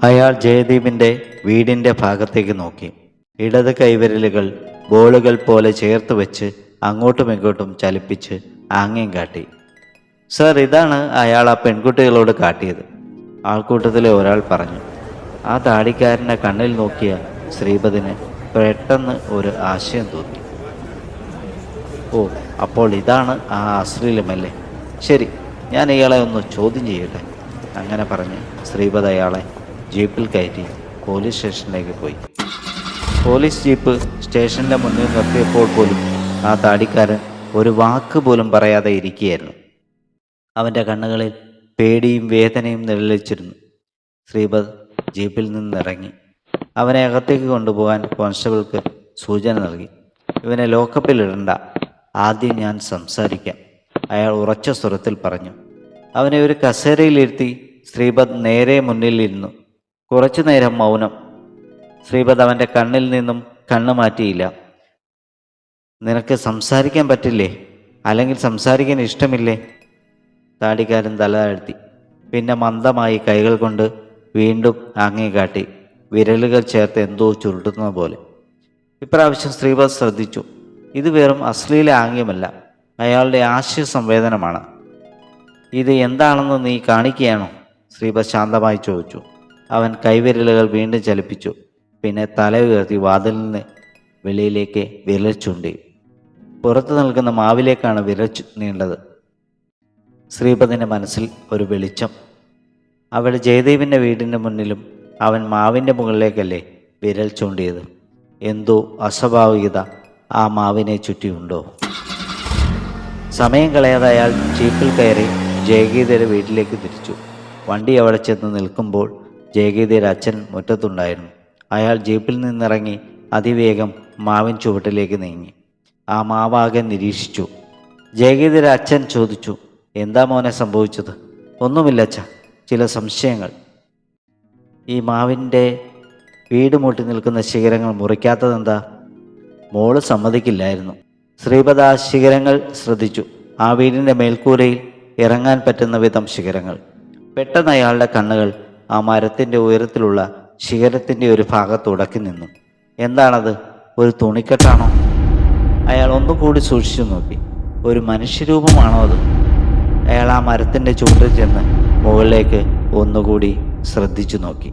അയാൾ ജയദീപിൻ്റെ വീടിൻ്റെ ഭാഗത്തേക്ക് നോക്കി. ഇടത് കൈവിരലുകൾ ബോളുകൾ പോലെ ചേർത്ത് വെച്ച് അങ്ങോട്ടും ഇങ്ങോട്ടും ചലിപ്പിച്ച് ആംഗ്യം കാട്ടി. സർ, ഇതാണ് അയാൾ ആ പെൺകുട്ടികളോട് കാട്ടിയത്, ആൾക്കൂട്ടത്തിലെ ഒരാൾ പറഞ്ഞു. ആ താടിക്കാരൻ്റെ കണ്ണിൽ നോക്കിയ ശ്രീപദിന് പെട്ടെന്ന് ഒരു ആശയം തോന്നി. ഓ, അപ്പോൾ ഇതാണ് ആ അശ്ലീലമല്ലേ? ശരി, ഞാൻ ഇയാളെ ഒന്ന് ചോദ്യം ചെയ്യട്ടെ. അങ്ങനെ പറഞ്ഞ് ശ്രീപദ് അയാളെ ജീപ്പിൽ കയറ്റി പോലീസ് സ്റ്റേഷനിലേക്ക് പോയി. പോലീസ് ജീപ്പ് സ്റ്റേഷൻ്റെ മുന്നിൽ നിർത്തിയപ്പോൾ പോലും ആ താടിക്കാരൻ ഒരു വാക്ക് പോലും പറയാതെ ഇരിക്കുകയായിരുന്നു. അവൻ്റെ കണ്ണുകളിൽ പേടിയും വേദനയും നിഴലിച്ചിരുന്നു. ശ്രീപദ് ജീപ്പിൽ നിന്നിറങ്ങി. അവനെ അകത്തേക്ക് കൊണ്ടുപോകാൻ കോൺസ്റ്റബിൾക്ക് സൂചന നൽകി. ഇവനെ ലോക്കപ്പിലിടണ്ട, ആദ്യം ഞാൻ സംസാരിക്കാം, അയാൾ ഉറച്ച സ്വരത്തിൽ പറഞ്ഞു. അവനെ ഒരു കസേരയിലിരുത്തി ശ്രീപദ് നേരെ മുന്നിലിരുന്നു. കുറച്ചു നേരം മൗനം. ശ്രീപദ് അവൻ്റെ കണ്ണിൽ നിന്നും കണ്ണ് മാറ്റിയില്ല. നിനക്ക് സംസാരിക്കാൻ പറ്റില്ലേ? അല്ലെങ്കിൽ സംസാരിക്കാൻ ഇഷ്ടമില്ലേ? താടിക്കാരൻ തല താഴ്ത്തി. പിന്നെ മന്ദമായി കൈകൾ കൊണ്ട് വീണ്ടും ആംഗ്യം കാട്ടി, വിരലുകൾ ചേർത്ത് എന്തോ ചുരുട്ടുന്ന പോലെ. ഇപ്രാവശ്യം ശ്രീപദ് ശ്രദ്ധിച്ചു. ഇത് വെറും അശ്ലീല ആംഗ്യമല്ല, അയാളുടെ ആശയ സംവേദനമാണ്. ഇത് എന്താണെന്ന് നീ കാണിക്കുകയാണോ? ശ്രീപദ് ശാന്തമായി ചോദിച്ചു. അവൻ കൈവിരലുകൾ വീണ്ടും ചലിപ്പിച്ചു. പിന്നെ തല ഉയർത്തി വാതിലിന് വെളിയിലേക്ക് വിരൽ ചൂണ്ടി. പുറത്തു നിൽക്കുന്ന മാവിലേക്കാണ് വിരൽ നീണ്ടത്. ശ്രീപദിൻ്റെ മനസ്സിൽ ഒരു വെളിച്ചം. അവിടെ ജയദേവിൻ്റെ വീടിൻ്റെ മുന്നിലും അവൻ മാവിൻ്റെ മുകളിലേക്കല്ലേ വിരൽ ചൂണ്ടിയത്? എന്തോ അസ്വാഭാവികത ആ മാവിനെ ചുറ്റിയുണ്ടോ? സമയം കളയാതെ അയാൾ ജീപ്പിൽ കയറി ജയഗീതയുടെ വീട്ടിലേക്ക് തിരിച്ചു. വണ്ടി അവിടെ ചെന്ന് നിൽക്കുമ്പോൾ ജയഗീതയുടെ അച്ഛൻ മുറ്റത്തുണ്ടായിരുന്നു. അയാൾ ജീപ്പിൽ നിന്നിറങ്ങി അതിവേഗം മാവിൻ ചുവട്ടിലേക്ക് നീങ്ങി. ആ മാവാകെ നിരീക്ഷിച്ചു. ജയഗീതയുടെ അച്ഛൻ ചോദിച്ചു, എന്താ മോനെ സംഭവിച്ചത്? ഒന്നുമില്ല അച്ഛ, ചില സംശയങ്ങൾ. ഈ മാവിൻ്റെ വീട് മുട്ടി നിൽക്കുന്ന ശിഖരങ്ങൾ മുറിക്കാത്തതെന്താ? മോള് സമ്മതിക്കില്ലായിരുന്നു. ശ്രീപദ് ആ ശിഖരങ്ങൾ ശ്രദ്ധിച്ചു. ആ വീടിൻ്റെ മേൽക്കൂരയിൽ ഇറങ്ങാൻ പറ്റുന്ന വിധം ശിഖരങ്ങൾ. പെട്ടെന്ന് അയാളുടെ കണ്ണുകൾ ആ മരത്തിൻ്റെ ഉയരത്തിലുള്ള ശിഖരത്തിൻ്റെ ഒരു ഭാഗത്ത് ഉടക്കി നിന്നു. എന്താണത്? ഒരു തുണിക്കെട്ടാണോ? അയാൾ ഒന്നുകൂടി സൂക്ഷിച്ചു നോക്കി. ഒരു മനുഷ്യരൂപമാണോ അത്? അയാൾ ആ മരത്തിൻ്റെ ചുവട്ടിൽ ചെന്ന് മുകളിലേക്ക് ഒന്നുകൂടി ശ്രദ്ധിച്ചു നോക്കി.